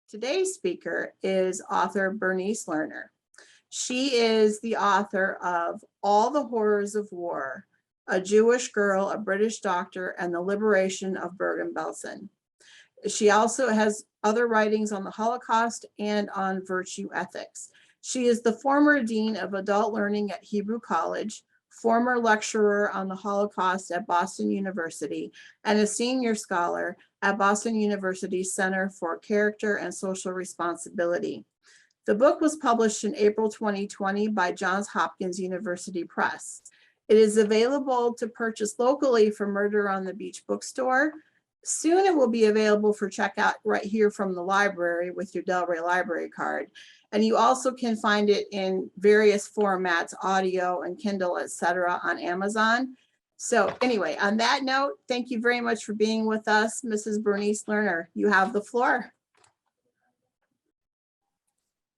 Today's speaker is author Bernice Lerner. She is the author of All the Horrors of War, A Jewish Girl, a British Doctor, and the Liberation of Bergen-Belsen. She also has other writings on the Holocaust and on virtue ethics. She is the former Dean of Adult Learning at Hebrew College, former lecturer on the Holocaust at Boston University, and a senior scholar at Boston University's Center for Character and Social Responsibility. The book was published in April 2020 by Johns Hopkins University Press. It is available to purchase locally from Murder on the Beach bookstore. Soon it will be available for checkout right here from the library with your Delray library card. And you also can find it in various formats, audio and Kindle, etc., on Amazon. So anyway, on that note, thank you very much for being with us, Mrs. Bernice Lerner. You have the floor.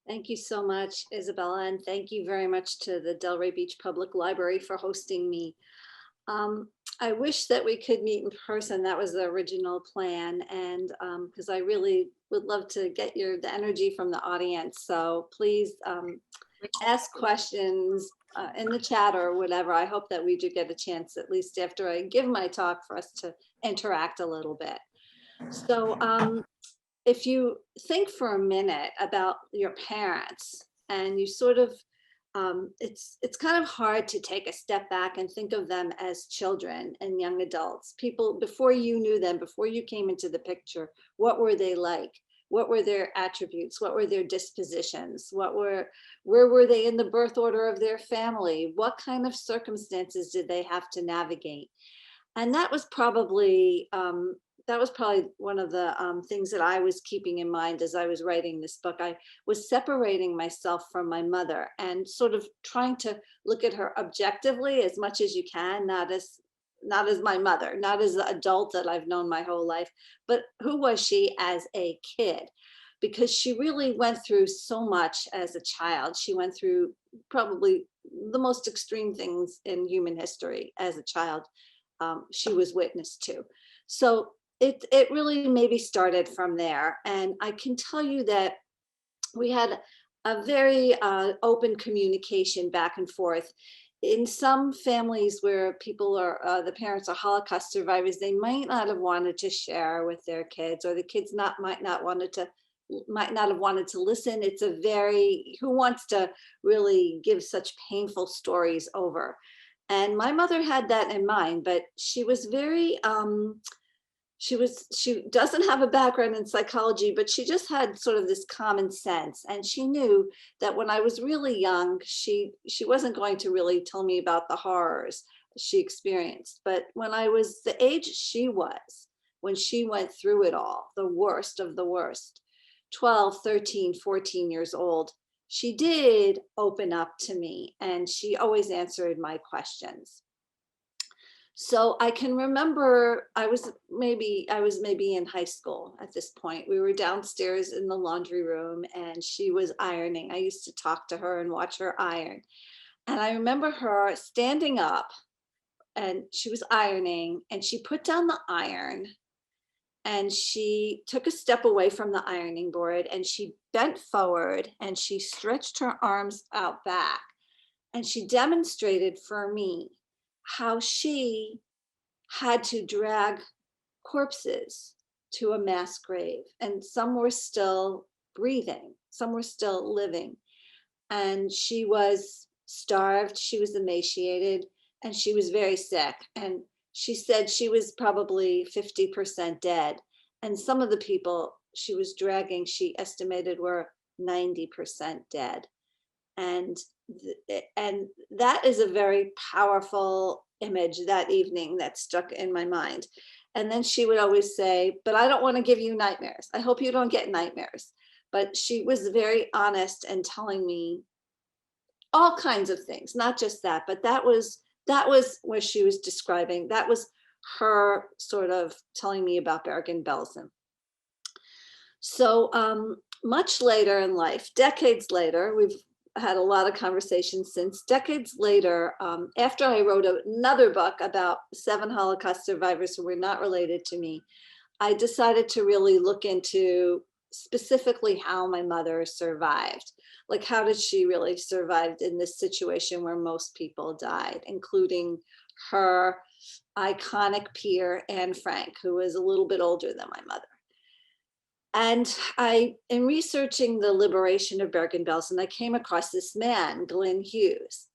Thank you so much, Isabella, and thank you very much to the Delray Beach Public Library for hosting me. I wish that we could meet in person. That was the original plan, and because I really would love to get the energy from the audience. So please ask questions in the chat or whatever. I hope that we do get a chance, at least after I give my talk, for us to interact a little bit. So if you think for a minute about your parents, and you sort of, it's kind of hard to take a step back and think of them as children and young adults. People, before you knew them, before you came into the picture, what were they like? What were their attributes? What were their dispositions? Where were they in the birth order of their family? What kind of circumstances did they have to navigate? And that was probably one of the things that I was keeping in mind as I was writing this book. I was separating myself from my mother and sort of trying to look at her objectively as much as you can, not as my mother, not as the adult that I've known my whole life, but who was she as a kid? Because she really went through so much as a child. She went through probably the most extreme things in human history as a child. She was witness to. So it really maybe started from there. And I can tell you that we had a very open communication back and forth. In some families where people are, the parents are Holocaust survivors, they might not have wanted to share with their kids, or the kids might not have wanted to listen. It's a very, who wants to really give such painful stories over? And my mother had that in mind, but she was very, she doesn't have a background in psychology, but she just had sort of this common sense. And she knew that when I was really young, she wasn't going to really tell me about the horrors she experienced. But when I was the age she was, when she went through it all, the worst of the worst, 12, 13, 14 years old, she did open up to me, and she always answered my questions. So I can remember I was maybe in high school at this point. We were downstairs in the laundry room and she was ironing. I used to talk to her and watch her iron. And I remember her standing up, and she was ironing, and she put down the iron and she took a step away from the ironing board, and she bent forward and she stretched her arms out back, and she demonstrated for me how she had to drag corpses to a mass grave, and some were still breathing, some were still living. And she was starved, she was emaciated, and she was very sick. And she said she was probably 50% dead. And some of the people she was dragging, she estimated, were 90% dead. And that is a very powerful image that evening that stuck in my mind. And then she would always say, but I don't want to give you nightmares. I hope you don't get nightmares. But she was very honest and telling me all kinds of things, not just that, but that was what she was describing. That was her sort of telling me about Bergen-Belsen. So much later in life, decades later, we've had a lot of conversations since. Decades later, after I wrote another book about 7 Holocaust survivors who were not related to me, I decided to really look into specifically how my mother survived. Like, how did she really survive in this situation where most people died, including her iconic peer, Anne Frank, who was a little bit older than my mother. And in researching the liberation of Bergen-Belsen, I came across this man, Glyn Hughes.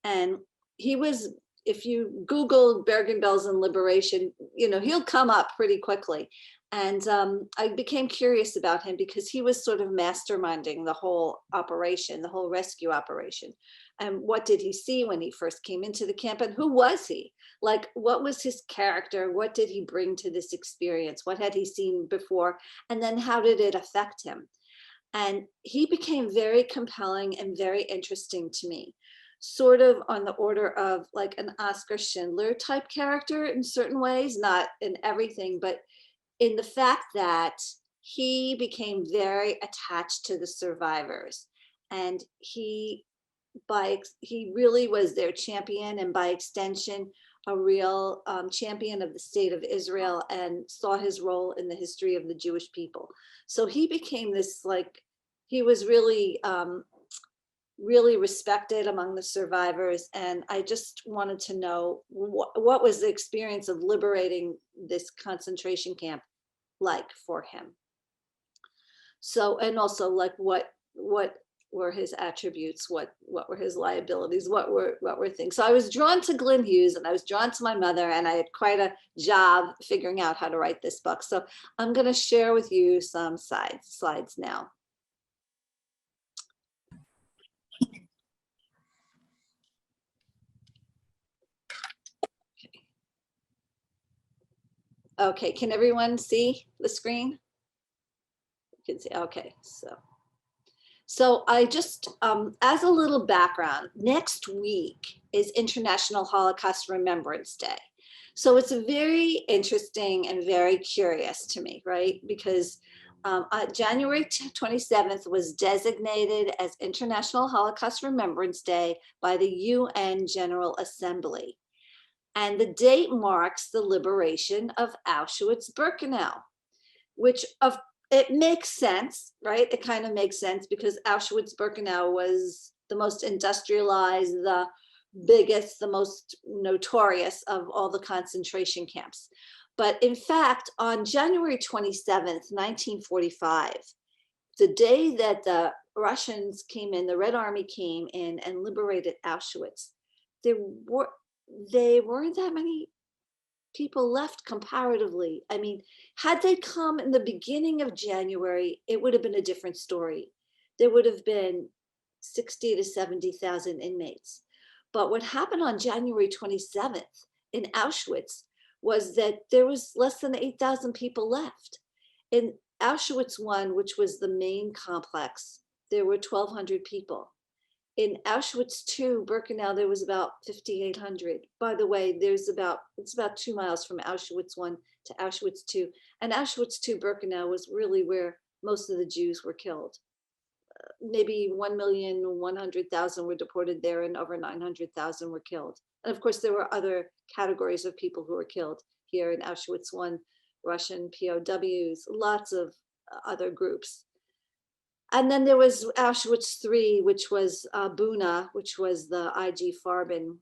And he was, if you Google Bergen-Belsen liberation, he'll come up pretty quickly. And I became curious about him because he was sort of masterminding the whole operation, the whole rescue operation. And what did he see when he first came into the camp? And who was he? Like, what was his character? What did he bring to this experience? What had he seen before? And then how did it affect him? And he became very compelling and very interesting to me, sort of on the order of like an Oscar Schindler type character in certain ways, not in everything, but in the fact that he became very attached to the survivors. And he really was their champion, and by extension, a real champion of the state of Israel, and saw his role in the history of the Jewish people. So he became this, like, he was really, really respected among the survivors. And I just wanted to know what was the experience of liberating this concentration camp like for him. So, and also like what were his attributes, what were his liabilities, what were things. So I was drawn to Glyn Hughes, and I was drawn to my mother, and I had quite a job figuring out how to write this book. So I'm going to share with you some slides now. Okay, can everyone see the screen? You can see, okay, so I just, as a little background, next week is International Holocaust Remembrance Day. So it's very interesting and very curious to me, right? Because January 27th was designated as International Holocaust Remembrance Day by the UN General Assembly. And the date marks the liberation of Auschwitz-Birkenau, which it makes sense, right? It kind of makes sense because Auschwitz-Birkenau was the most industrialized, the biggest, the most notorious of all the concentration camps. But in fact, on January 27th, 1945, the day that the Russians came in, the Red Army came in and liberated Auschwitz, there weren't that many people left comparatively. I mean, had they come in the beginning of January, it would have been a different story. There would have been 60 to 70,000 inmates. But what happened on January 27th in Auschwitz was that there was less than 8,000 people left. In Auschwitz I, which was the main complex, there were 1,200 people. In Auschwitz II, Birkenau, there was about 5,800. By the way, it's about 2 miles from Auschwitz I to Auschwitz II. And Auschwitz II, Birkenau was really where most of the Jews were killed. Maybe 1,100,000 were deported there, and over 900,000 were killed. And of course, there were other categories of people who were killed here in Auschwitz I, Russian POWs, lots of other groups. And then there was Auschwitz III, which was Buna, which was the IG Farben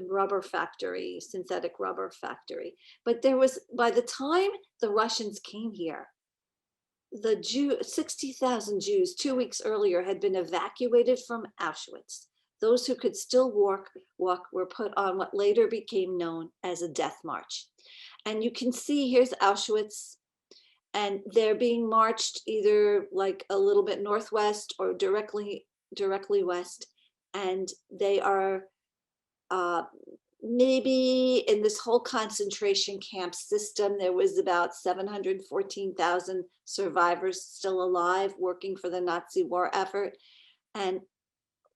rubber factory, synthetic rubber factory. But there was, by the time the Russians came here, 60,000 Jews 2 weeks earlier had been evacuated from Auschwitz. Those who could still walk were put on what later became known as a death march. And you can see here's Auschwitz, and they're being marched either like a little bit northwest or directly west. And they are maybe in this whole concentration camp system, there was about 714,000 survivors still alive working for the Nazi war effort. And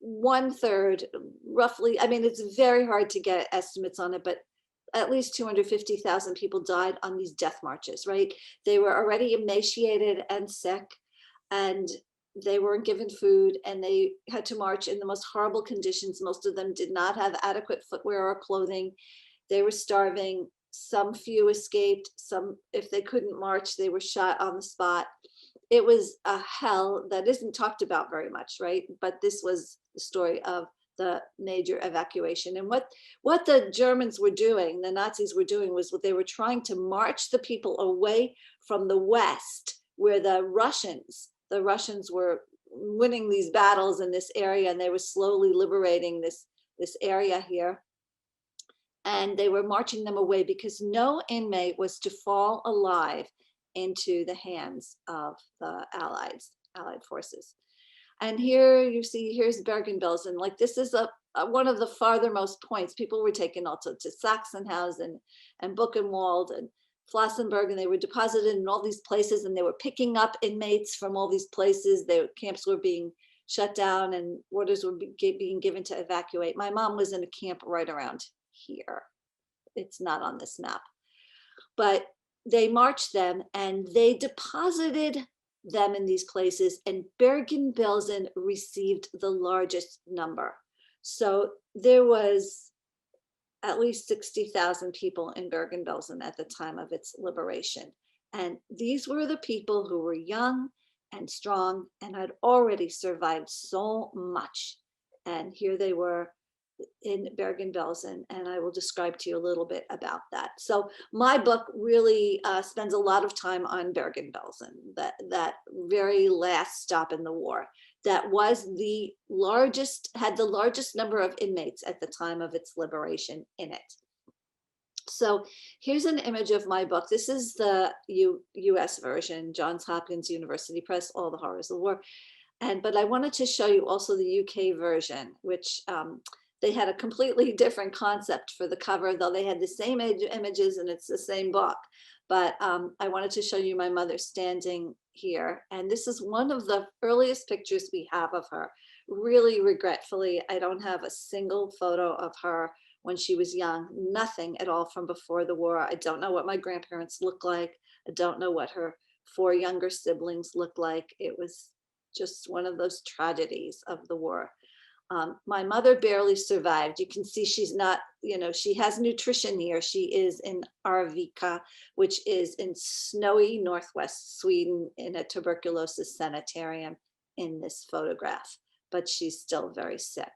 1/3, roughly, I mean, it's very hard to get estimates on it, but at least 250,000 people died on these death marches, right? They were already emaciated and sick, and they weren't given food, and they had to march in the most horrible conditions. Most of them did not have adequate footwear or clothing. They were starving. Some few escaped. Some, if they couldn't march, they were shot on the spot. It was a hell that isn't talked about very much, right? But this was the story of the major evacuation. And what the Germans were doing, the Nazis were doing, was what they were trying to march the people away from the West, where the Russians were winning these battles in this area, and they were slowly liberating this area here. And they were marching them away because no inmate was to fall alive into the hands of the Allied forces. And here you see, here's Bergen-Belsen. Like, this is one of the farthermost points. People were taken also to Sachsenhausen and Buchenwald and Flossenburg, and they were deposited in all these places, and they were picking up inmates from all these places. Their camps were being shut down and orders were being given to evacuate. My mom was in a camp right around here. It's not on this map, but they marched them and they deposited them in these places, and Bergen-Belsen received the largest number. So there was at least 60,000 people in Bergen-Belsen at the time of its liberation. And these were the people who were young and strong and had already survived so much. And here they were in Bergen-Belsen, and I will describe to you a little bit about that. So my book really spends a lot of time on Bergen-Belsen, that very last stop in the war. That was the largest, had the largest number of inmates at the time of its liberation in it. So here's an image of my book. This is the US version, Johns Hopkins University Press, All the Horrors of War. But I wanted to show you also the UK version, which they had a completely different concept for the cover, though they had the same images and it's the same book. But I wanted to show you my mother standing here. And this is one of the earliest pictures we have of her. Really regretfully, I don't have a single photo of her when she was young, nothing at all from before the war. I don't know what my grandparents looked like. I don't know what her 4 younger siblings looked like. It was just one of those tragedies of the war. My mother barely survived. You can see she's not, she has nutrition here. She is in Arvika, which is in snowy northwest Sweden, in a tuberculosis sanitarium in this photograph, but she's still very sick.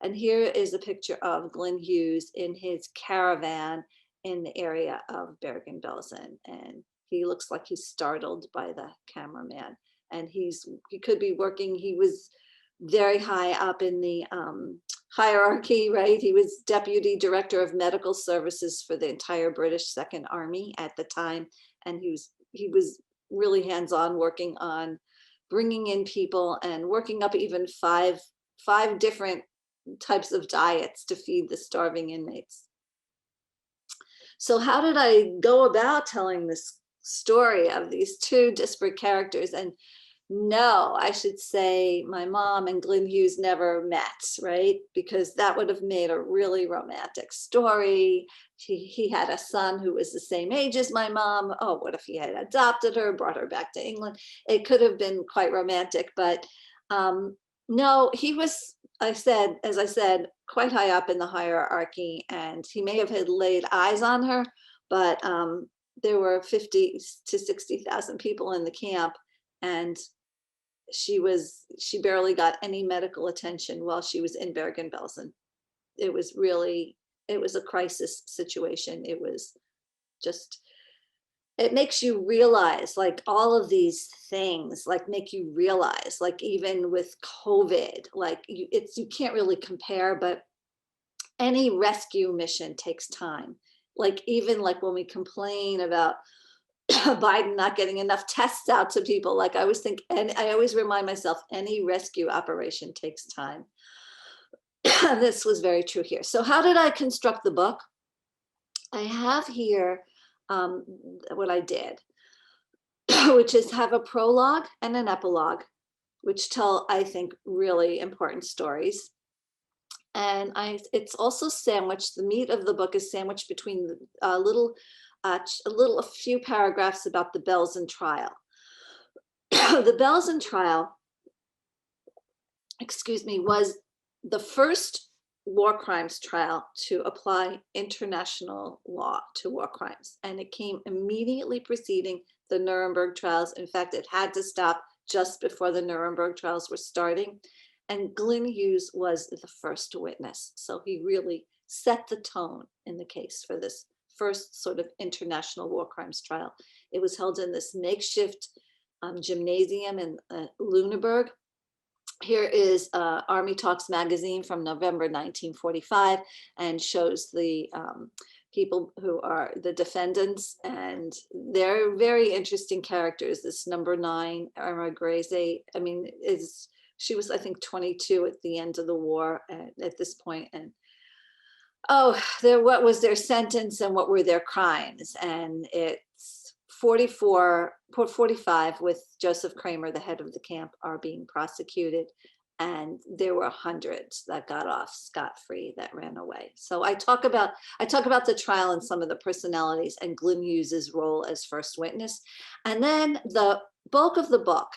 And here is a picture of Glyn Hughes in his caravan in the area of Bergen-Belsen. And he looks like he's startled by the cameraman. And he could be working, he was very high up in the hierarchy, right? He was Deputy Director of Medical Services for the entire British Second Army at the time. And he was really hands-on, working on bringing in people and working up even five different types of diets to feed the starving inmates. So how did I go about telling this story of these 2 disparate characters? And no, I should say my mom and Glyn Hughes never met, right? Because that would have made a really romantic story. He had a son who was the same age as my mom. Oh, what if he had adopted her, brought her back to England? It could have been quite romantic, but no, he was, as I said, quite high up in the hierarchy, and he may have had laid eyes on her, but there were 50 to 60,000 people in the camp, and she barely got any medical attention while she was in Bergen-Belsen. It was a crisis situation. It was just, it makes you realize, like, all of these things, like, make you realize, like, even with COVID, like, you can't really compare, but any rescue mission takes time. Like, even like when we complain about Biden not getting enough tests out to people, like, I always think, and I always remind myself, any rescue operation takes time. This was very true here. So how did I construct the book? I have here what I did, which is have a prologue and an epilogue, which tell, I think, really important stories. And it's also sandwiched, the meat of the book is sandwiched between a few paragraphs about the Belsen trial. The Belsen trial, was the first war crimes trial to apply international law to war crimes. And it came immediately preceding the Nuremberg trials. In fact, it had to stop just before the Nuremberg trials were starting. And Glyn Hughes was the first witness. So he really set the tone in the case for this first sort of international war crimes trial. It was held in this makeshift gymnasium in Lüneburg. Here is Army Talks magazine from November 1945, and shows the people who are the defendants, and they're very interesting characters. This number 9, Irma Graze, I mean, she was, I think, 22 at the end of the war at this point, and what was their sentence and what were their crimes? And it's 45 with Joseph Kramer, the head of the camp, are being prosecuted. And there were hundreds that got off scot-free, that ran away. So I talk about the trial and some of the personalities and Glyn Hughes's role as first witness. And then the bulk of the book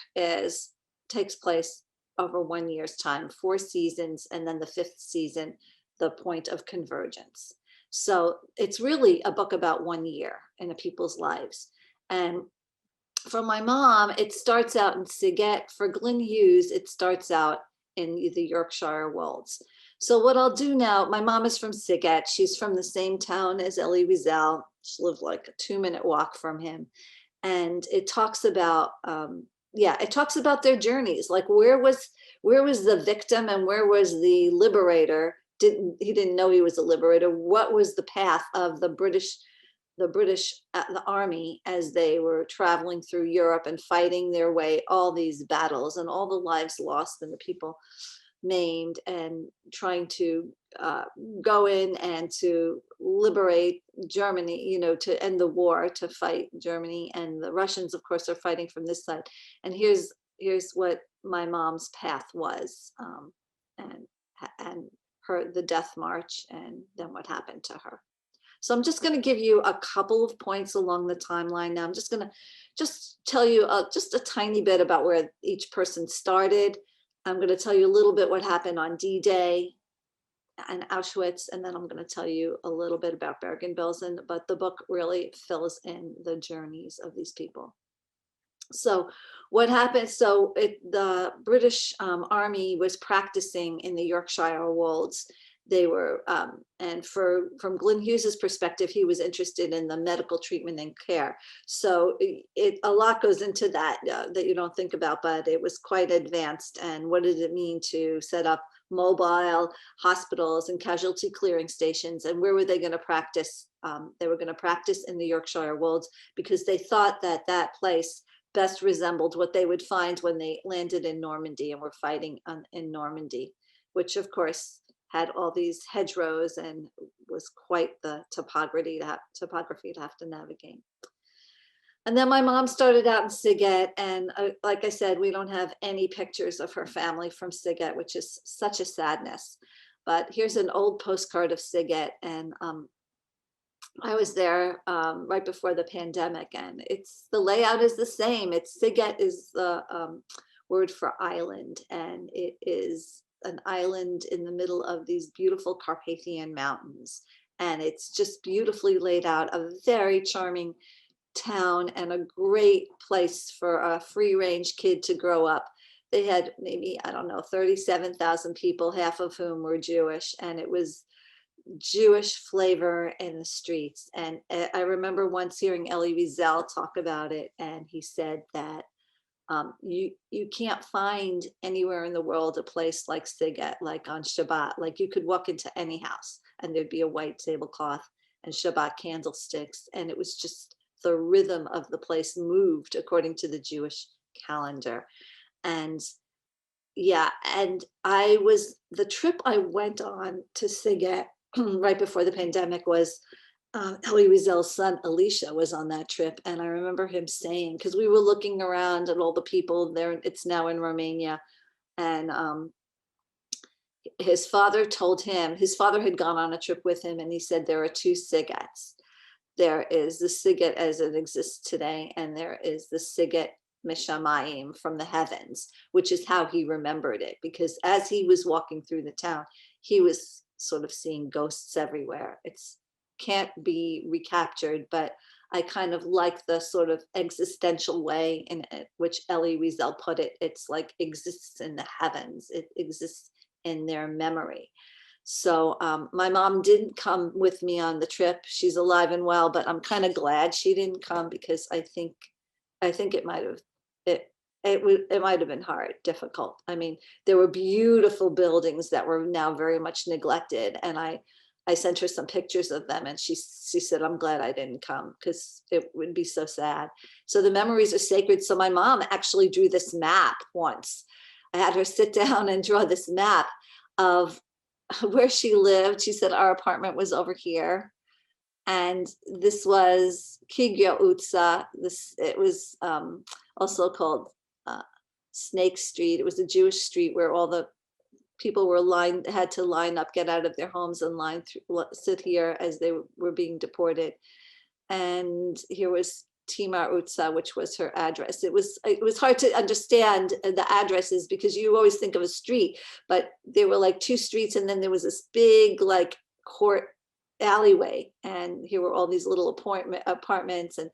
takes place over 1 year's time, 4 seasons, and then the 5th season, the point of convergence. So it's really a book about 1 year in a people's lives. And for my mom, it starts out in Siget. For Glyn Hughes, it starts out in the Yorkshire Wolds. So what I'll do now, my mom is from Siget. She's from the same town as Elie Wiesel. She lived like a 2-minute walk from him. And it talks about, it talks about their journeys. Like where was the victim and where was the liberator? He didn't know he was a liberator. What was the path of the army as they were traveling through Europe and fighting their way, all these battles and all the lives lost and the people maimed, and trying to go in and to liberate Germany, to end the war, to fight Germany. And the Russians, of course, are fighting from this side. And here's what my mom's path was, and the death march, and then what happened to her. So I'm just going to give you a couple of points along the timeline now. I'm just going to tell you just a tiny bit about where each person started. I'm going to tell you a little bit what happened on D-Day and Auschwitz, and then I'm going to tell you a little bit about Bergen-Belsen, but the book really fills in the journeys of these people. So what happened, the British Army was practicing in the Yorkshire Wolds. They were, and from Glyn Hughes's perspective, he was interested in the medical treatment and care. So a lot goes into that that you don't think about, but it was quite advanced. And what did it mean to set up mobile hospitals and casualty clearing stations? And where were they going to practice? They were going to practice in the Yorkshire Wolds because they thought that place best resembled what they would find when they landed in Normandy and were fighting in Normandy, which of course had all these hedgerows and was quite the topography to have to navigate. And then my mom started out in Siget, and like I said, we don't have any pictures of her family from Siget, which is such a sadness. But here's an old postcard of Siget, and I was there right before the pandemic, and the layout is the same. Siget is the word for island, and it is an island in the middle of these beautiful Carpathian mountains. And it's just beautifully laid out, a very charming town and a great place for a free range kid to grow up. They had maybe, 37,000 people, half of whom were Jewish, and it was Jewish flavor in the streets. And I remember once hearing Elie Wiesel talk about it, and he said that you can't find anywhere in the world a place like Siget, like on Shabbat. Like you could walk into any house and there'd be a white tablecloth and Shabbat candlesticks, and it was just the rhythm of the place moved according to the Jewish calendar. And and the trip I went on to Siget right before the pandemic was Elie Wiesel's son Elisha was on that trip, and I remember him saying, because we were looking around at all the people there, it's now in Romania, and his father told him, his father had gone on a trip with him, and he said there are 2 Sigets. There is the Siget as it exists today, and there is the Siget Mishamayim, from the heavens, which is how he remembered it, because as he was walking through the town, he was sort of seeing ghosts everywhere. It's can't be recaptured, but I kind of like the sort of existential way in it, which Elie Wiesel put it. It's like exists in the heavens. It exists in their memory. So my mom didn't come with me on the trip. She's alive and well, but I'm kind of glad she didn't come, because I think it might have it might have been hard, difficult. I mean, there were beautiful buildings that were now very much neglected, and I sent her some pictures of them, and she said, I'm glad I didn't come, because it would be so sad. So the memories are sacred. So my mom actually drew this map once. I had her sit down and draw this map of where she lived. She said our apartment was over here, and this was Kigyo Utsa. It was also called Snake Street. It was a Jewish street where all the people had to line up, get out of their homes and sit here as they were being deported. And here was Timar Utsa, which was her address. It was hard to understand the addresses, because you always think of a street, but there were like two streets, and then there was this big like court alleyway, and here were all these little apartments, and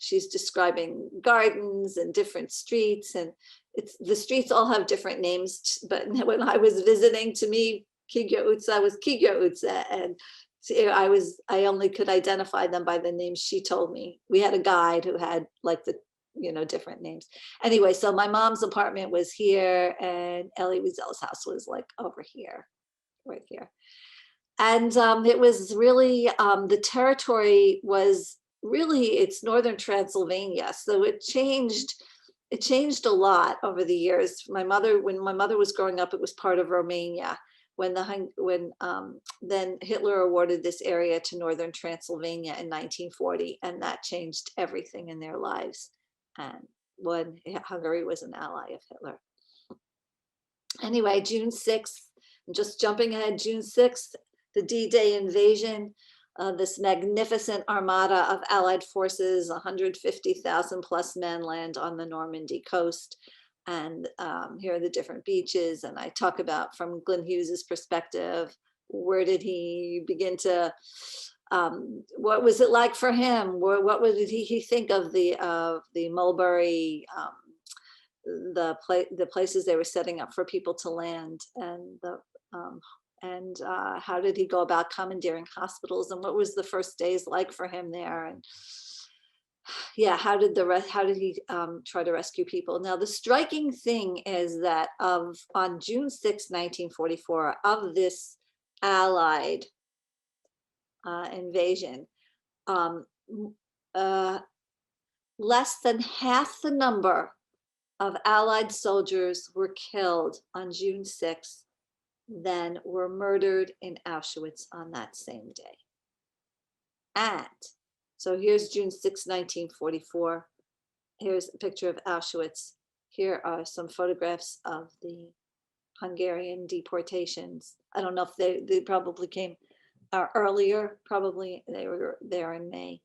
she's describing gardens and different streets, and the streets all have different names. But when I was visiting, to me, Kigyo Utsa was Kigyo Utsa, and I only could identify them by the names she told me. We had a guide who had like the different names. Anyway, so my mom's apartment was here, and Elie Wiesel's house was like over here, right here. And it was really, the territory was really, it's northern Transylvania. So it changed a lot over the years. When my mother was growing up, it was part of Romania. When then Hitler awarded this area to northern Transylvania in 1940, and that changed everything in their lives. And when Hungary was an ally of Hitler. Anyway, June 6th, I'm just jumping ahead, June 6th, the D-Day invasion, this magnificent armada of Allied forces, 150,000 plus men land on the Normandy coast. And here are the different beaches. And I talk about, from Glyn Hughes's perspective, where did he begin to, what was it like for him? What did he think of the Mulberry, the places they were setting up for people to land, and how did he go about commandeering hospitals, and what was the first days like for him there, and yeah, how did he try to rescue people? Now, the striking thing is that on June 6, 1944, of this Allied invasion, less than half the number of Allied soldiers were killed on June 6th than were murdered in Auschwitz on that same day. And so here's June 6, 1944. Here's a picture of Auschwitz. Here are some photographs of the Hungarian deportations. I don't know if they probably came earlier, probably they were there in May.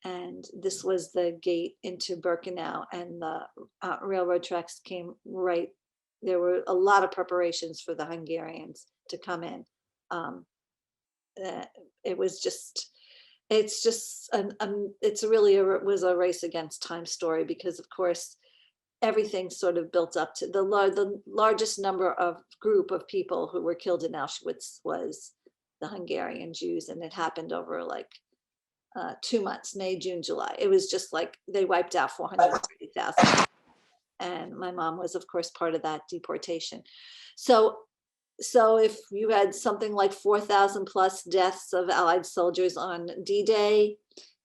And this was the gate into Birkenau, and the railroad tracks came right. There were a lot of preparations for the Hungarians to come in. It was just, it was a race against time story, because of course everything sort of built up to the largest group of people who were killed in Auschwitz was the Hungarian Jews, and it happened over like 2 months, May, June, July. It was just like they wiped out 430,000, and my mom was of course part of that deportation. So if you had something like 4,000 plus deaths of Allied soldiers on D-Day,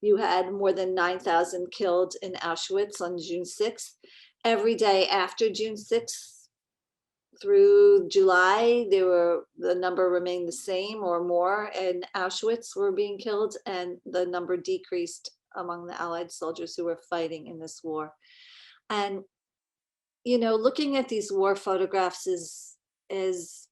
you had more than 9,000 killed in Auschwitz on June 6th. Every day after June 6th through July, the number remained the same or more, and Auschwitz were being killed, and the number decreased among the Allied soldiers who were fighting in this war. And looking at these war photographs is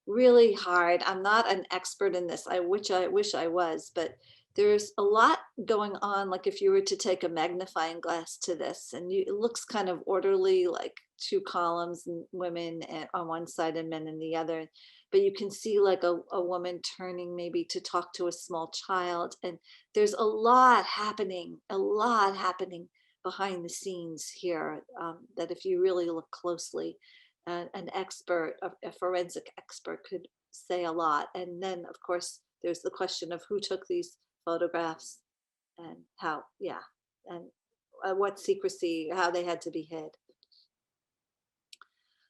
really hard. I'm not an expert in this. I wish I was, but there's a lot going on. Like if you were to take a magnifying glass to this, and it looks kind of orderly, like two columns and women on one side and men in the other. but you can see like a woman turning maybe to talk to a small child. And there's a lot happening behind the scenes here, that if you really look closely, an expert, a forensic expert could say a lot. And then of course, there's the question of who took these photographs and how, yeah, and what secrecy, how they had to be hid.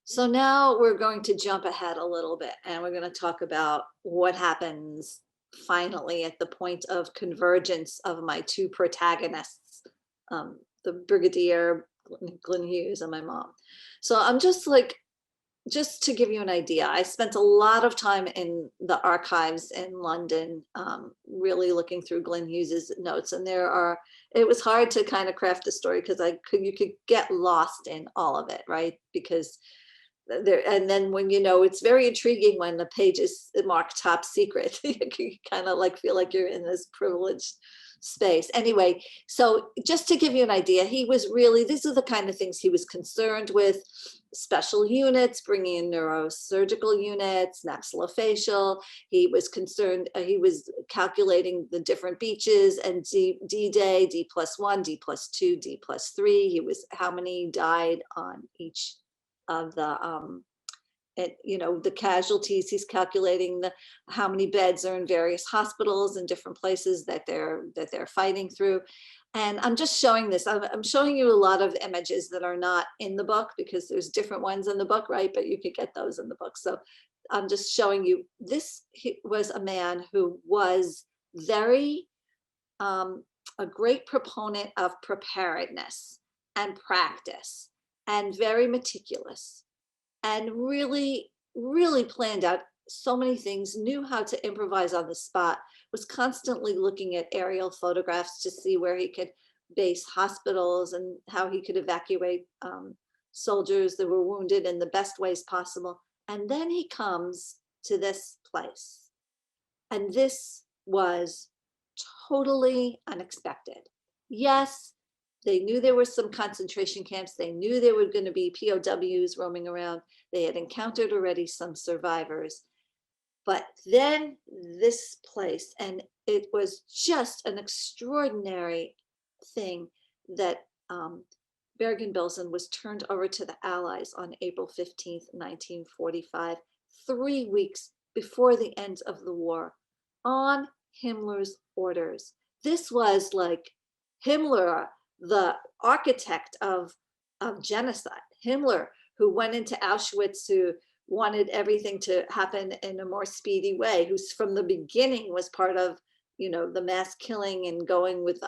So now we're going to jump ahead a little bit, and we're going to talk about what happens finally at the point of convergence of my two protagonists, the Brigadier Glyn Hughes and my mom. So I'm just to give you an idea, I spent a lot of time in the archives in London, really looking through Glyn Hughes's notes, and it was hard to kind of craft the story because you could get lost in all of it, right? Because and then when it's very intriguing when the page is marked top secret. You kind of feel like you're in this privileged space. Anyway, so just to give you an idea, these are the kind of things he was concerned with: special units, bringing in neurosurgical units, maxillofacial. He was concerned, he was calculating the different beaches and D-Day, D+1, D+2, D+3. He was how many died on each of the the casualties. He's calculating how many beds are in various hospitals in different places that they're fighting through. And I'm just showing this. I'm showing you a lot of images that are not in the book because there's different ones in the book, right? But you could get those in the book. So I'm just showing you this. He was a man who was very a great proponent of preparedness and practice, and very meticulous, and really, really planned out so many things, knew how to improvise on the spot, was constantly looking at aerial photographs to see where he could base hospitals and how he could evacuate soldiers that were wounded in the best ways possible. And then he comes to this place. And this was totally unexpected. Yes, they knew there were some concentration camps. They knew there were going to be POWs roaming around. They had encountered already some survivors. But then this place, and it was just an extraordinary thing that Bergen-Belsen was turned over to the Allies on April 15th, 1945, 3 weeks before the end of the war, on Himmler's orders. This was like Himmler, the architect of genocide. Himmler, who went into Auschwitz, who wanted everything to happen in a more speedy way, who's from the beginning was part of, the mass killing and going with,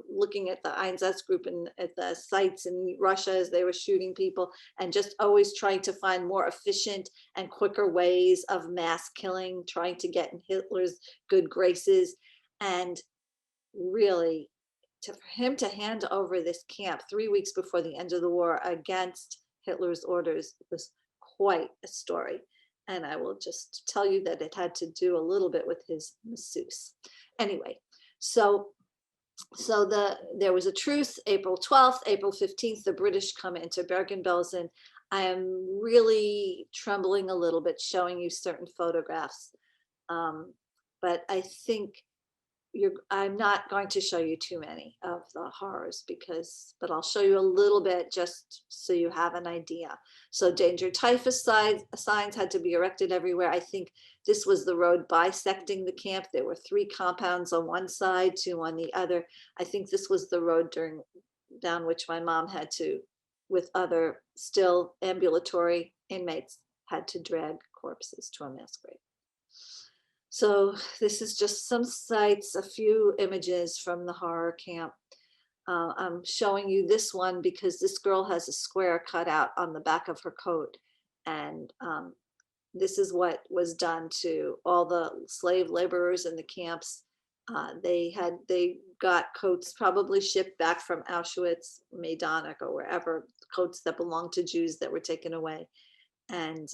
looking at the Einsatzgruppe and at the sites in Russia as they were shooting people, and just always trying to find more efficient and quicker ways of mass killing, trying to get in Hitler's good graces. And really, for him to hand over this camp 3 weeks before the end of the war against Hitler's orders was quite a story. And I will just tell you that it had to do a little bit with his masseuse. Anyway, so there was a truce, April 12th, April 15th, the British come into Bergen-Belsen. I am really trembling a little bit showing you certain photographs. But I think I'm not going to show you too many of the horrors but I'll show you a little bit just so you have an idea. So danger typhus signs had to be erected everywhere. I think this was the road bisecting the camp. There were 3 compounds on one side, 2 on the other. I think this was the road down which my mom had to, with other still ambulatory inmates, had to drag corpses to a mass grave. So this is just some sites, a few images from the horror camp. I'm showing you this one because this girl has a square cut out on the back of her coat. And this is what was done to all the slave laborers in the camps. They got coats probably shipped back from Auschwitz, Majdanek, or wherever, coats that belonged to Jews that were taken away. And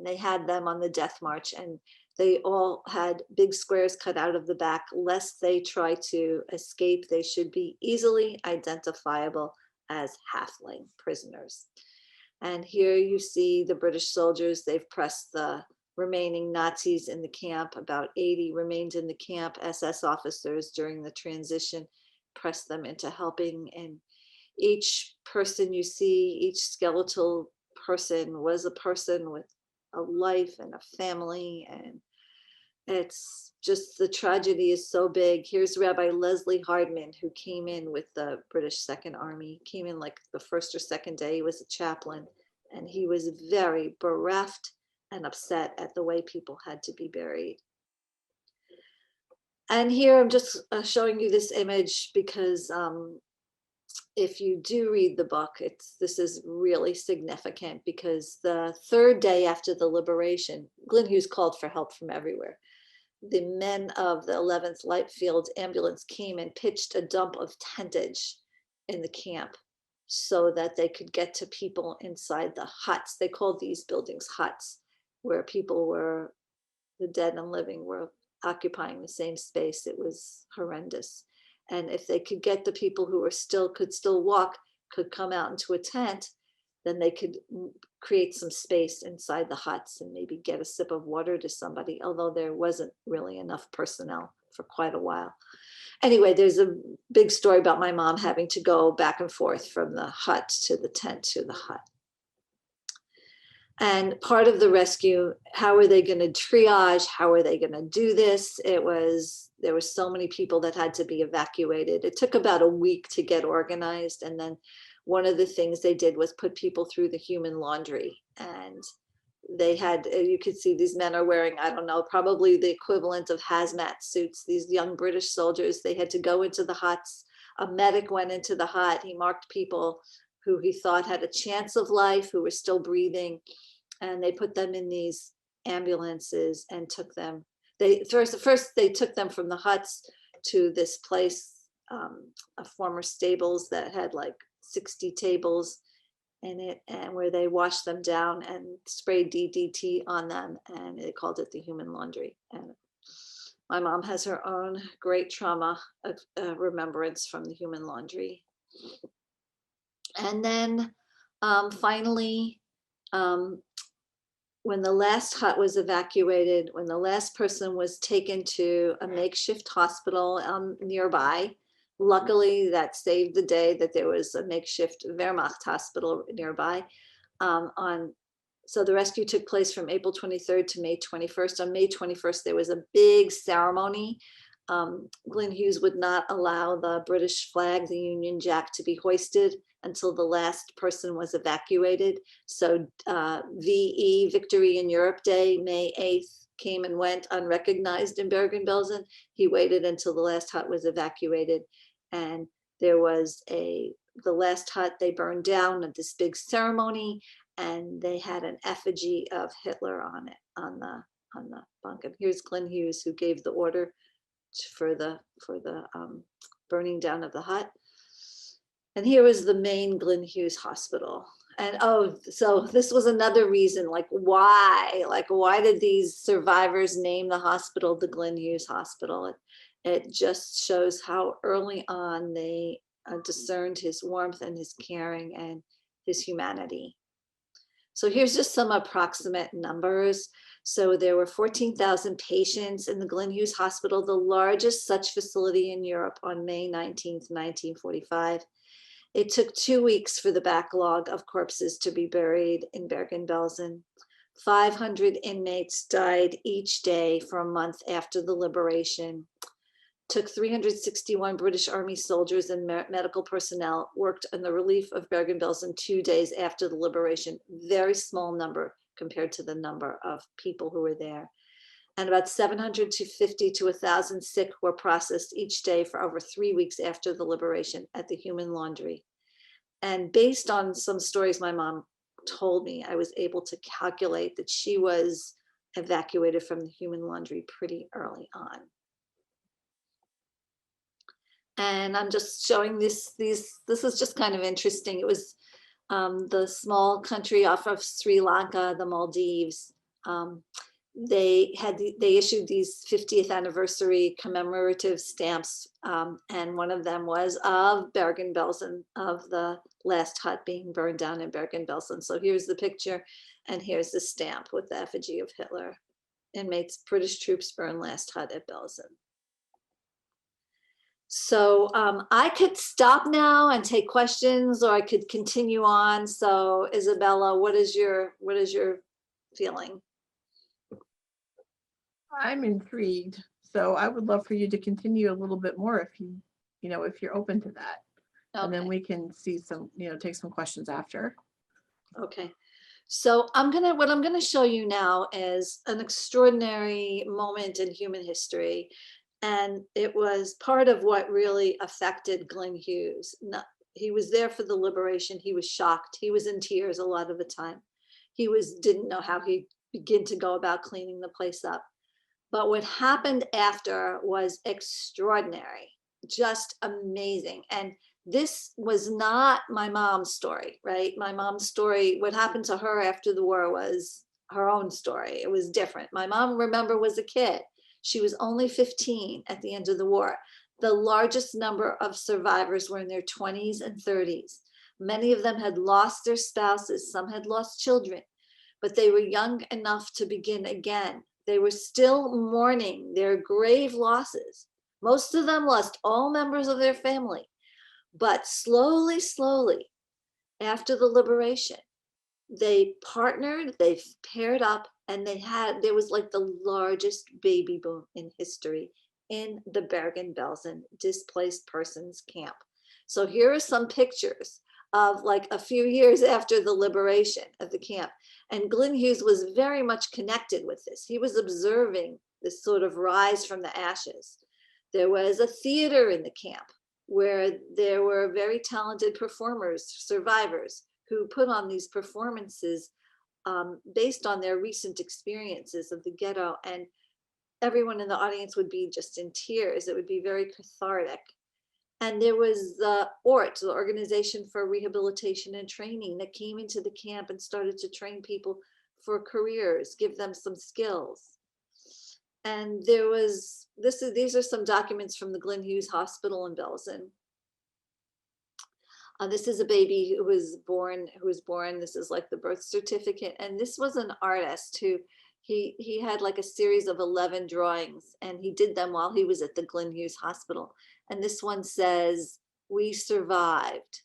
they had them on the death march, and they all had big squares cut out of the back. Lest they try to escape, they should be easily identifiable as halfling prisoners. And here you see the British soldiers. They've pressed the remaining Nazis in the camp. About 80 remained in the camp. SS officers during the transition pressed them into helping. And each person you see, each skeletal person was a person with a life and a family. And it's just, the tragedy is so big. Here's Rabbi Leslie Hardman, who came in with the British Second Army, came in like the first or second day. He was a chaplain, and he was very bereft and upset at the way people had to be buried. And here I'm just showing you this image because if you do read the book, this is really significant, because the third day after the liberation, Glyn Hughes called for help from everywhere. The men of the 11th Light Field ambulance came and pitched a dump of tentage in the camp so that they could get to people inside the huts. They called these buildings huts, where people were, the dead and living were occupying the same space. It was horrendous. And if they could get the people who could still walk, could come out into a tent, then they could create some space inside the huts and maybe get a sip of water to somebody, although there wasn't really enough personnel for quite a while. Anyway, there's a big story about my mom having to go back and forth from the hut to the tent to the hut. And part of the rescue, how are they going to triage? How are they going to do this? There were so many people that had to be evacuated. It took about a week to get organized. And then one of the things they did was put people through the human laundry. And they had, you could see these men are wearing, I don't know, probably the equivalent of hazmat suits. These young British soldiers, they had to go into the huts. A medic went into the hut. He marked people who he thought had a chance of life, who were still breathing. And they put them in these ambulances and took them. First they took them from the huts to this place, a former stables that had like 60 tables in it, and where they washed them down and sprayed DDT on them, and they called it the human laundry. And my mom has her own great trauma of remembrance from the human laundry. And then finally, when the last hut was evacuated, when the last person was taken to a makeshift hospital nearby, luckily that saved the day that there was a makeshift Wehrmacht hospital nearby. So the rescue took place from April 23rd to May 21st. On May 21st, there was a big ceremony. Glyn Hughes would not allow the British flag, the Union Jack, to be hoisted until the last person was evacuated. So VE, Victory in Europe Day, May 8th, came and went unrecognized in Bergen-Belsen. He waited until the last hut was evacuated. And there was the last hut they burned down at this big ceremony, and they had an effigy of Hitler on it, on the bunk. And here's Glyn Hughes, who gave the order for the burning down of the hut. And here was the main Glyn Hughes Hospital. And so this was another reason, like why did these survivors name the hospital the Glyn Hughes Hospital? It just shows how early on they discerned his warmth and his caring and his humanity. So here's just some approximate numbers. So there were 14,000 patients in the Glyn Hughes Hospital, the largest such facility in Europe, on May 19th, 1945. It took 2 weeks for the backlog of corpses to be buried in Bergen-Belsen. 500 inmates died each day for a month after the liberation. Took 361 British Army soldiers and medical personnel worked on the relief of Bergen-Belsen 2 days after the liberation. Very small number compared to the number of people who were there. And about 750 to 1,000 sick were processed each day for over 3 weeks after the liberation at the human laundry. And based on some stories my mom told me, I was able to calculate that she was evacuated from the human laundry pretty early on. And I'm just showing this is just kind of interesting. It was the small country off of Sri Lanka, the Maldives. They issued these 50th anniversary commemorative stamps, and one of them was of Bergen-Belsen, of the last hut being burned down in Bergen-Belsen. So here's the picture, And here's the stamp with the effigy of Hitler. Inmates, British troops burn last hut at Belsen. So I could stop now and take questions, or I could continue on. So Isabella, what is your feeling? I'm intrigued. So I would love for you to continue a little bit more if if you're open to that. And then Okay. we can see some, take some questions after. Okay. So what I'm gonna show you now is an extraordinary moment in human history. And it was part of what really affected Glyn Hughes. He was there for the liberation. He was shocked. He was in tears a lot of the time. He didn't know how he'd begin to go about cleaning the place up. But what happened after was extraordinary, just amazing. And this was not my mom's story, right? My mom's story, what happened to her after the war was her own story. It was different. My mom, remember, was a kid. She was only 15 at the end of the war. The largest number of survivors were in their 20s and 30s. Many of them had lost their spouses. Some had lost children, but they were young enough to begin again. They were still mourning their grave losses. Most of them lost all members of their family. But slowly, slowly, after the liberation, they partnered, they paired up, and there was like the largest baby boom in history in the Bergen-Belsen displaced persons camp. So here are some pictures of like a few years after the liberation of the camp. And Glyn Hughes was very much connected with this. He was observing this sort of rise from the ashes. There was a theater in the camp where there were very talented performers, survivors, who put on these performances based on their recent experiences of the ghetto. And everyone in the audience would be just in tears. It would be very cathartic. And there was the ORT, the Organization for Rehabilitation and Training, that came into the camp and started to train people for careers, give them some skills. And there was, these are some documents from the Glyn Hughes Hospital in Belsen. This is a baby who was born. This is like the birth certificate. And this was an artist who, he had like a series of 11 drawings, and he did them while he was at the Glyn Hughes Hospital. And this one says, "We survived.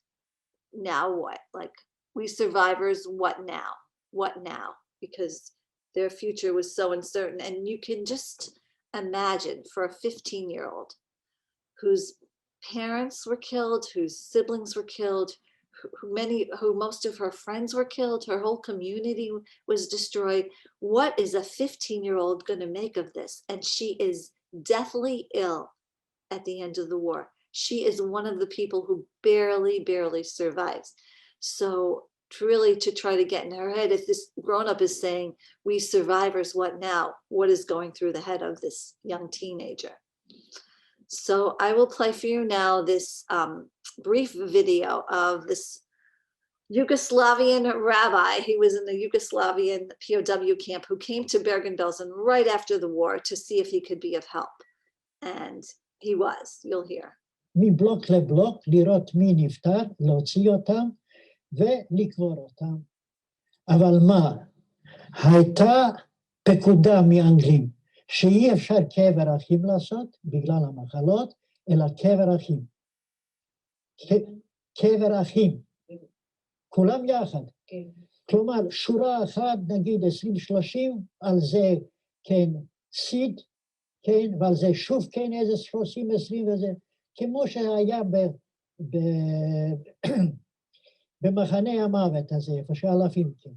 Now what?" Like, we survivors, what now? What now? Because their future was so uncertain. And you can just imagine, for a 15-year-old whose parents were killed, whose siblings were killed, who most of her friends were killed, her whole community was destroyed. What is a 15-year-old going to make of this? And she is deathly ill at the end of the war. She is one of the people who barely survives. So to try to get in her head, if this grown-up is saying, "We survivors, what now?" what is going through the head of this young teenager? So I will play for you now this brief video of this Yugoslavian rabbi. He was in the Yugoslavian POW camp who came to Bergen-Belsen right after the war to see if he could be of help. And he was, you'll hear. מבלוק לבלוק, לראות מי נפטר, להוציא אותם ולקבור אותם. אבל מה? הייתה פקודה מאנגלים, שאי אפשר קבר אחים לעשות בגלל המחלות, אלא קבר אחים. קבר אחים. כולם יחד. כלומר, שורה אחת, נגיד 20-30, על זה כן סיד, כן, ועל זה שוב כן איזה 30-20 וזה, כמו שהיה במחנה המוות הזה, איפה שאלפים כן.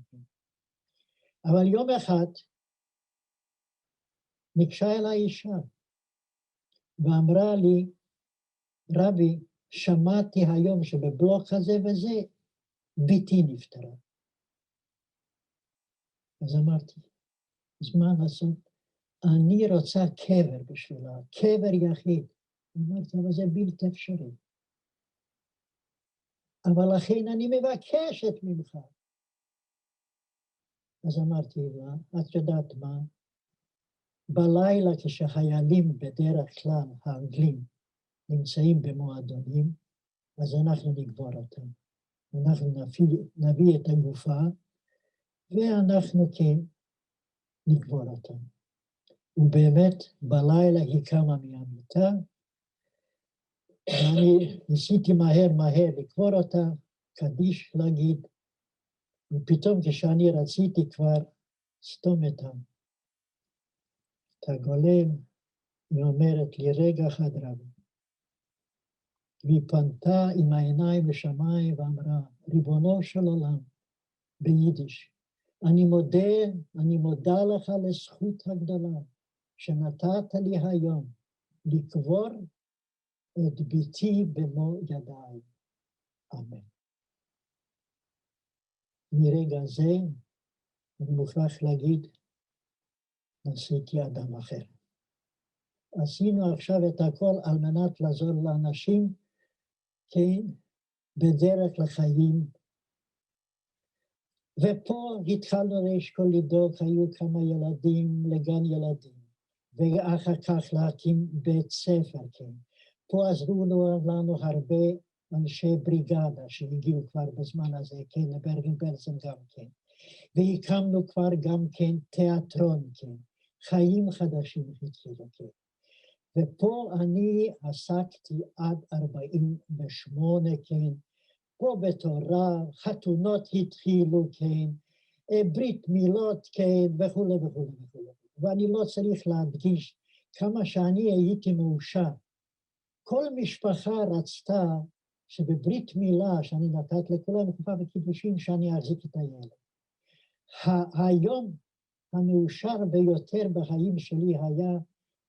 אבל יום אחד ניגשה אליי אישה ואמרה לי, רבי, שמעתי היום שבבלוק הזה וזה, ביתי נפטרה. אז אמרתי, אז מה לעשות? אני רוצה קבר בשבילה, קבר יחיד. אמרתי, אבל זה בלתי אפשרי. אבל לכן אני מבקשת ממך. אז אמרתי לה, את יודעת מה? בלילה כשחיילים בדרך כלל, האנגלים, נמצאים במועדונים, אז אנחנו נקבור אותם. אנחנו נביא את הגופה, ואנחנו כן נקבור אותה. ובאמת, בלילה היא קמה מהמיטה, ואני ניסיתי מהר לקבור אותה, קדיש להגיד, ופתאום כשאני רציתי כבר סתום את הגולם, היא אומרת לי, רגע אחד רבי. והיא פנתה עם העיניים לשמיים ואמרה, ריבונו של עולם, ביידיש, אני מודה לך לזכות הגדולה שנתת לי היום לקבור את ביתי במו ידיי. אמן. מרגע זה, אני מוכרח להגיד, נעשיתי אדם אחר. עשינו עכשיו את הכל על מנת לעזור לאנשים, כן, בדרך לחיים. ופה התחלנו לאשכול לדאוג, היו כמה ילדים לגן ילדים, ואחר כך להקים בית ספר, כן. פה עזרו לנו הרבה אנשי בריגדה שהגיעו כבר בזמן הזה, כן, לברגן-בלסן גם כן. והקמנו כבר גם כן תיאטרון, כן. חיים חדשים התחילו, כן. ופה אני עסקתי עד 48, כן. פה בתורה, חתונות התחילו, כן. ברית מילות, כן, וכו' וכו' וכו'. ואני לא צריך להדגיש כמה שאני הייתי מאושר. כל משפחה רצתה שבברית מילה שאני נתת לכולם חופה וקידושים שאני אחזיק את הילד. היום המאושר ביותר בחיים שלי היה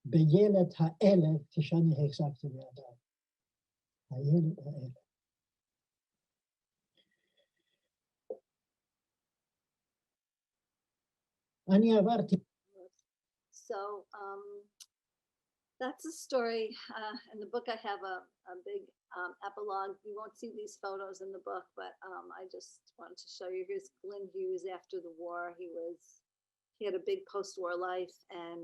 בילד האלף כשאני החזקתי בידיו. הילד האלף. אני עברתי. So that's the story. In the book, I have a big epilogue. You won't see these photos in the book, but I just wanted to show you. Here's Glyn Hughes after the war. He had a big post-war life, and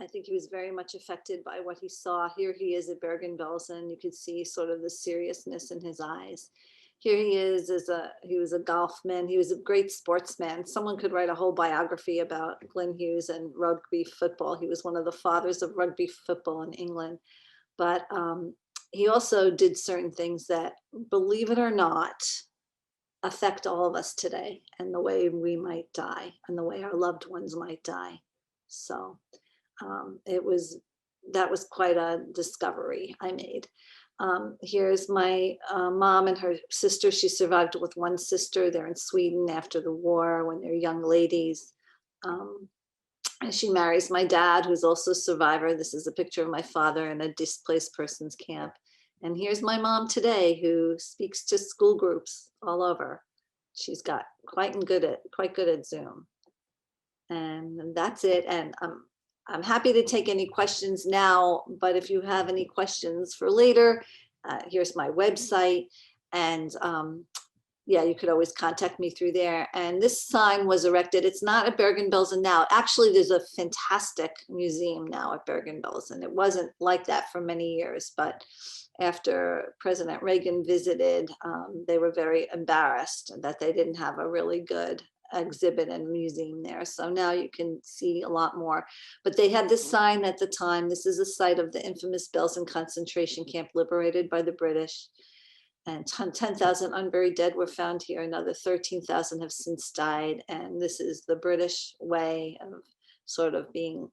I think he was very much affected by what he saw. Here he is at Bergen-Belsen. You could see sort of the seriousness in his eyes. Here he is he was a golfman. He was a great sportsman. Someone could write a whole biography about Glyn Hughes and rugby football. He was one of the fathers of rugby football in England. But he also did certain things that, believe it or not, affect all of us today and the way we might die and the way our loved ones might die. So that was quite a discovery I made. Here's my mom and her sister. She survived with one sister. They're in Sweden after the war when they're young ladies. And she marries my dad, who's also a survivor. This is a picture of my father in a displaced persons camp. And here's my mom today, who speaks to school groups all over. She's got quite good at Zoom. And that's it. And I'm happy to take any questions now, but if you have any questions for later, here's my website. And yeah, you could always contact me through there. And this sign was erected. It's not at Bergen-Belsen now. Actually, there's a fantastic museum now at Bergen-Belsen. It wasn't like that for many years, but after President Reagan visited, they were very embarrassed that they didn't have a really good exhibit and museum there. So now you can see a lot more. But they had this sign at the time. This is a site of the infamous Belsen concentration camp liberated by the British. And 10,000 unburied dead were found here. Another 13,000 have since died. And this is the British way of sort of being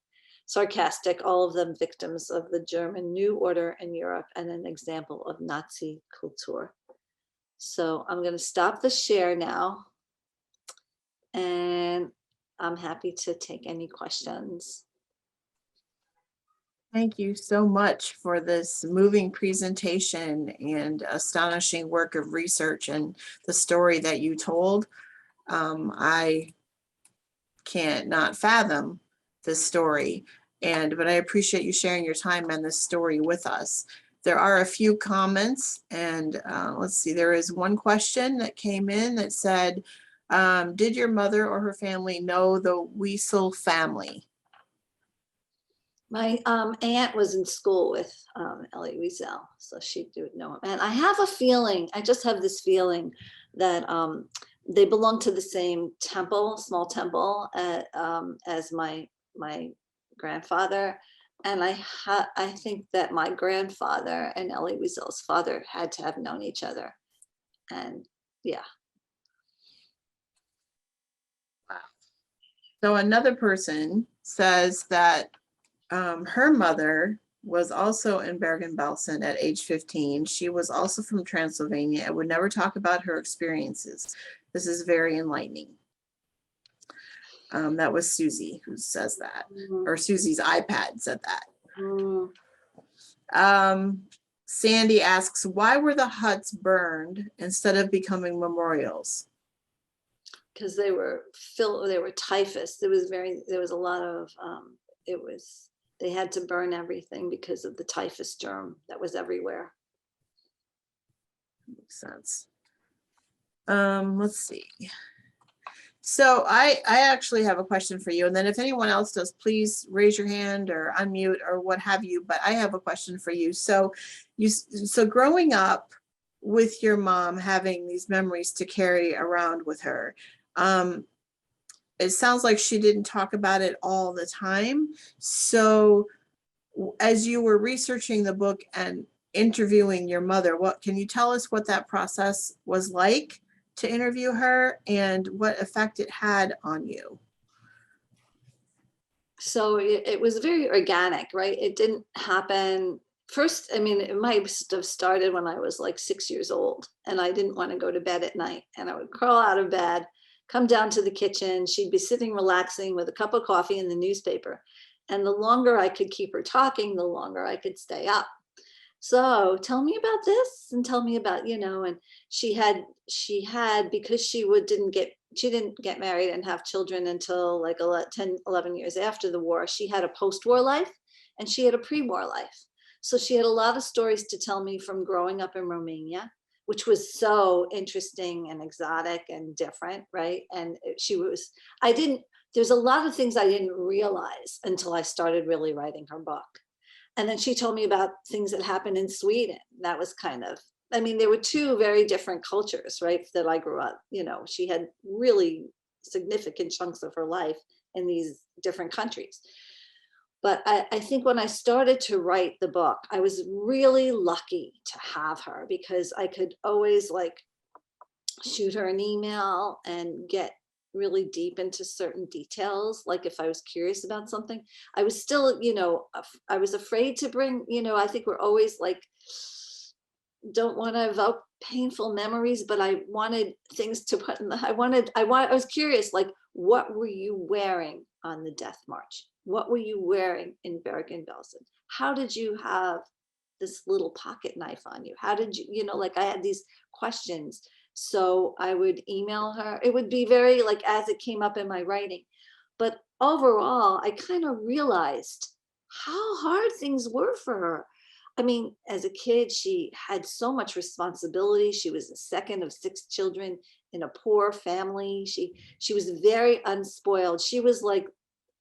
sarcastic, all of them victims of the German New Order in Europe and an example of Nazi culture. So I'm going to stop the share now. And I'm happy to take any questions. Thank you so much for this moving presentation and astonishing work of research and the story that you told. I can't not fathom this story, but I appreciate you sharing your time on this story with us. There are a few comments, and let's see, there is one question that came in that said, did your mother or her family know the Wiesel family? My aunt was in school with Elie Wiesel, so she did know him. And I have a feeling, I just have this feeling that They belong to the same temple, small temple, as my grandfather. And I think that my grandfather and Elie Wiesel's father had to have known each other. And yeah. So another person says that her mother was also in Bergen-Belsen at age 15. She was also from Transylvania and would never talk about her experiences. This is very enlightening. That was Susie who says that, or Susie's iPad said that. Sandy asks, why were the huts burned instead of becoming memorials? Because they were typhus. There was a lot of, they had to burn everything because of the typhus germ that was everywhere. Makes sense. Let's see. So I actually have a question for you. And then if anyone else does, please raise your hand or unmute or what have you. But I have a question for you. So growing up with your mom, having these memories to carry around with her, it sounds like she didn't talk about it all the time. So as you were researching the book and interviewing your mother, what can you tell us what that process was like to interview her and what effect it had on you? So it was very organic, right? It didn't happen first. I mean, it might have started when I was like 6 years old and I didn't want to go to bed at night, and I would crawl out of bed, come down to the kitchen. She'd be sitting relaxing with a cup of coffee and the newspaper. And the longer I could keep her talking, the longer I could stay up. So tell me about this and tell me about, and she had, because she didn't get married and have children until like 10, 11 years after the war. She had a post-war life and she had a pre-war life. So she had a lot of stories to tell me from growing up in Romania, which was so interesting and exotic and different, right? And there's a lot of things I didn't realize until I started really writing her book. And then she told me about things that happened in Sweden. That was there were two very different cultures, right, that I grew up. She had really significant chunks of her life in these different countries. But I think when I started to write the book, I was really lucky to have her because I could always shoot her an email and get really deep into certain details. Like if I was curious about something, I was still, I was afraid to bring, I think we're always don't want to evoke painful memories, but I wanted things to put in I was curious, what were you wearing on the death march? What were you wearing in Bergen-Belsen? How did you have this little pocket knife on you? How did you, I had these questions. So I would email her. It would be very as it came up in my writing. But overall, I kind of realized how hard things were for her. I mean, as a kid, she had so much responsibility. She was the second of 6 children in a poor family. She was very unspoiled. She was like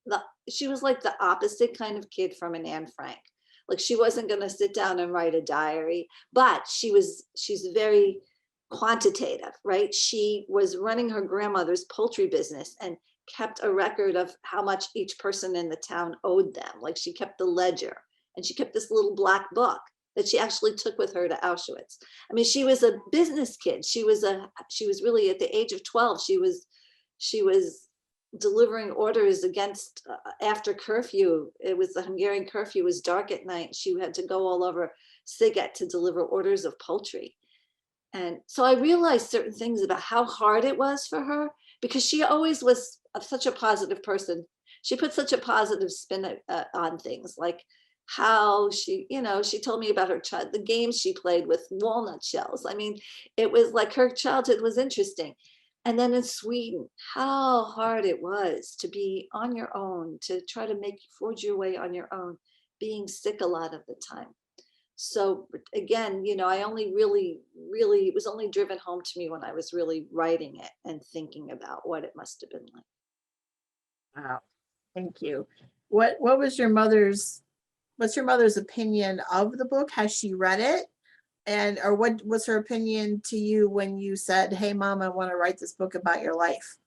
the opposite kind of kid from an Anne Frank. She wasn't going to sit down and write a diary, but she's very quantitative, right? She was running her grandmother's poultry business and kept a record of how much each person in the town owed them. She kept the ledger, and she kept this little black book that she actually took with her to Auschwitz. I mean, she was a business kid. She was really at the age of 12. She was delivering orders against after curfew. It was the Hungarian curfew. It was dark at night. She had to go all over Sziget to deliver orders of poultry. And so I realized certain things about how hard it was for her, because she always was such a positive person. She put such a positive spin on things, like how she told me about the games she played with walnut shells. I mean, it was like her childhood was interesting. And then in Sweden, how hard it was to be on your own, to try to forge your way on your own, being sick a lot of the time. So again, I only really, it was only driven home to me when I was really writing it and thinking about what it must have been like. Wow, thank you. What's your mother's opinion of the book? Has she read it? or what was her opinion to you when you said, hey, Mom, I want to write this book about your life?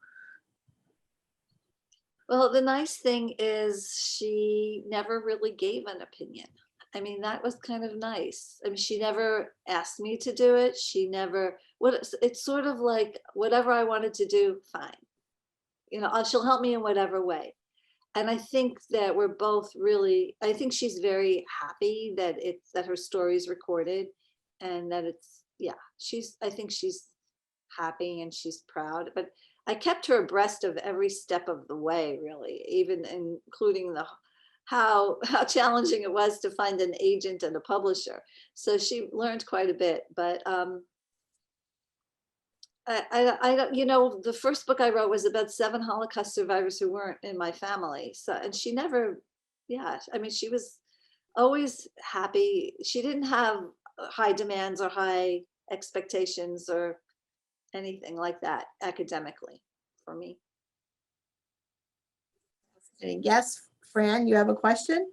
Well, the nice thing is she never really gave an opinion. I mean, that was kind of nice. I mean, she never asked me to do it. She never, it's sort of like whatever I wanted to do, fine. You know, she'll help me in whatever way. And I think that we're both really, I think she's very happy that that her story is recorded and that I think she's happy and she's proud, but I kept her abreast of every step of the way, really, even including how challenging it was to find an agent and a publisher. So she learned quite a bit, but I don't, you know, the first book I wrote was about 7 Holocaust survivors who weren't in my family. So, and she never, I mean, she was always happy. She didn't have high demands or high expectations or anything like that academically for me. Yes, Fran, you have a question?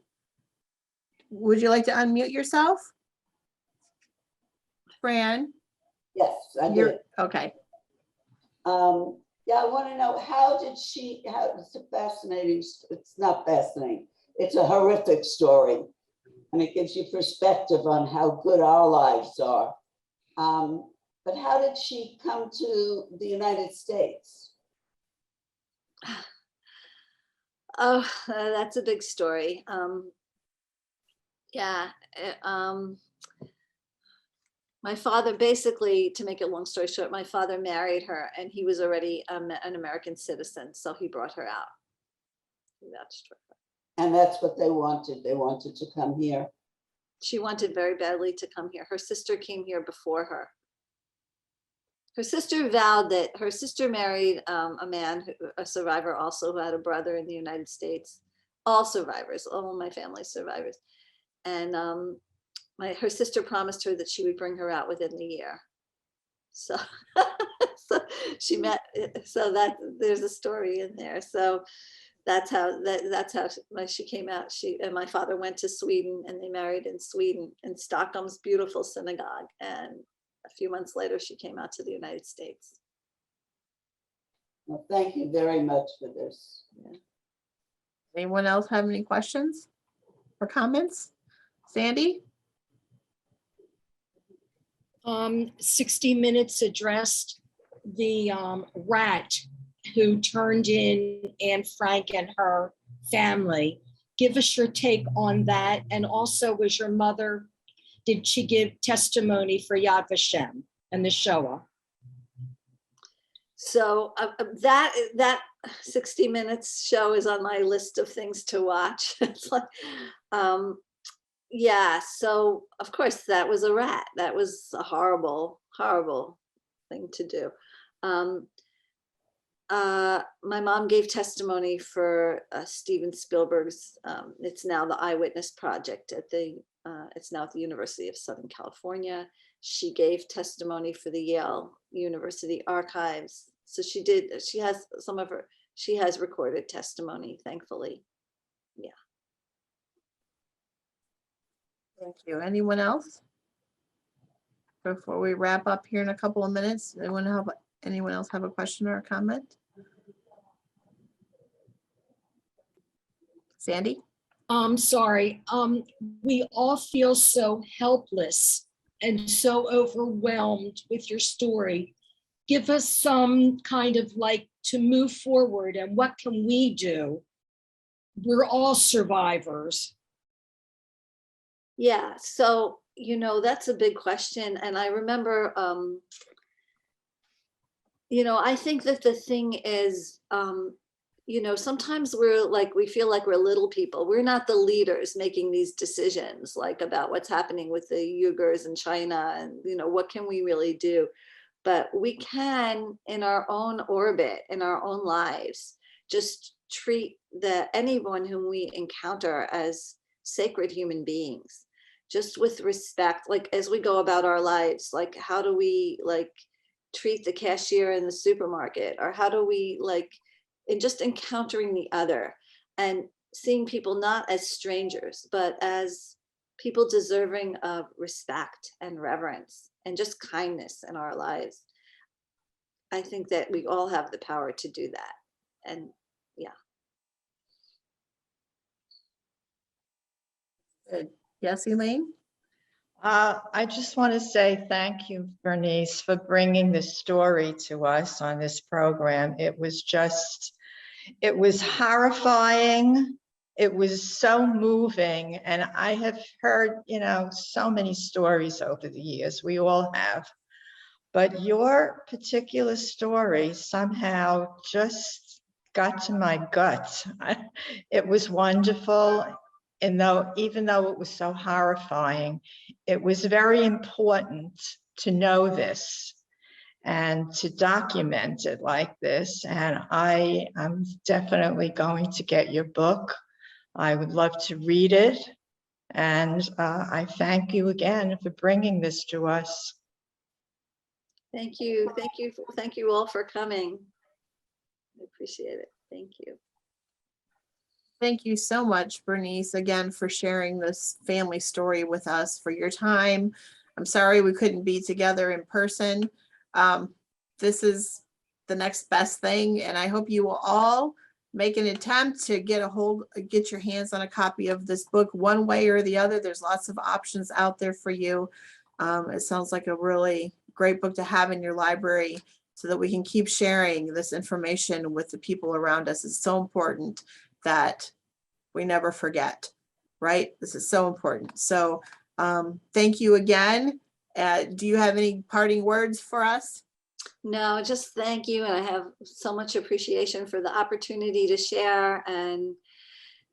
Would you like to unmute yourself? Fran? Yes, I You're did. okay. Yeah, I want to know, it's a fascinating, it's not fascinating, it's a horrific story. And it gives you perspective on how good our lives are. But how did she come to the United States? Oh, that's a big story. My father, basically, to make it long story short, my father married her and he was already an American citizen. So he brought her out. That's true. And that's what they wanted. They wanted to come here. She wanted very badly to come here. Her sister came here before her. Her sister vowed that her sister married a man, a survivor also, who had a brother in the United States. All survivors, all my family survivors. And her sister promised her that she would bring her out within the year. So, so she met, so that there's a story in there. So that's how she came out. She and my father went to Sweden and they married in Sweden in Stockholm's beautiful synagogue. And a few months later, she came out to the United States. Well, thank you very much for this. Yeah. Anyone else have any questions or comments? Sandy? 60 Minutes addressed the rat who turned in Anne Frank and her family. Give us your take on that. And also, was your mother, did she give testimony for Yad Vashem and the Shoah? So that 60 Minutes show is on my list of things to watch. It's like, yeah, so of course that was a rat. That was a horrible, horrible thing to do. My mom gave testimony for Steven Spielberg's, it's now the Eyewitness Project at it's now at the University of Southern California. She gave testimony for the Yale University Archives. So she has recorded testimony, thankfully. Yeah. Thank you. Anyone else? Before we wrap up here in a couple of minutes, anyone else have a question or a comment? Sandy? Sorry. We all feel so helpless and so overwhelmed with your story. Give us some kind of like to move forward and what can we do? We're all survivors. Yeah, so, you know, that's a big question. And I remember, you know, I think that the thing is, you know, sometimes we feel like we're little people. We're not the leaders making these decisions, like about what's happening with the Uyghurs in China and, you know, what can we really do? But we can, in our own orbit, in our own lives, just treat anyone whom we encounter as sacred human beings, just with respect, like as we go about our lives, like how do we like treat the cashier in the supermarket, or how do we like, in just encountering the other and seeing people not as strangers, but as people deserving of respect and reverence and just kindness in our lives. I think that we all have the power to do that. And yeah. Good. Yes, Elaine? I just want to say thank you, Bernice, for bringing this story to us on this program. It was horrifying. It was so moving. And I have heard, so many stories over the years. We all have. But your particular story somehow just got to my gut. It was wonderful. And even though it was so horrifying, it was very important to know this and to document it like this. And I am definitely going to get your book. I would love to read it. And I thank you again for bringing this to us. Thank you. Thank you all for coming. I appreciate it. Thank you. Thank you so much, Bernice, again, for sharing this family story with us, for your time. I'm sorry we couldn't be together in person. This is the next best thing, and I hope you will all make an attempt to get your hands on a copy of this book one way or the other. There's lots of options out there for you. It sounds like a really great book to have in your library so that we can keep sharing this information with the people around us. It's so important that we never forget, right? This is so important. So thank you again. Do you have any parting words for us? No, just thank you. And I have so much appreciation for the opportunity to share and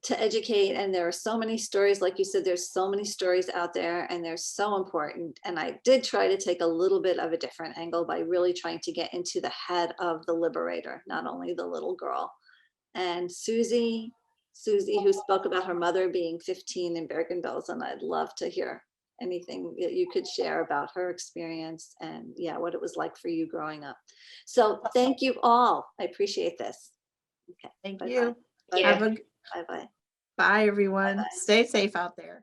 to educate. And there are so many stories, like you said, there's so many stories out there and they're so important. And I did try to take a little bit of a different angle by really trying to get into the head of the liberator, not only the little girl. And Susie, who spoke about her mother being 15 in Bergen-Belsen, I'd love to hear anything that you could share about her experience and what it was like for you growing up. So thank you all. I appreciate this. Okay. Thank Bye-bye. you. Bye-bye. Have a Bye-bye. bye, everyone. Bye-bye. Stay safe out there.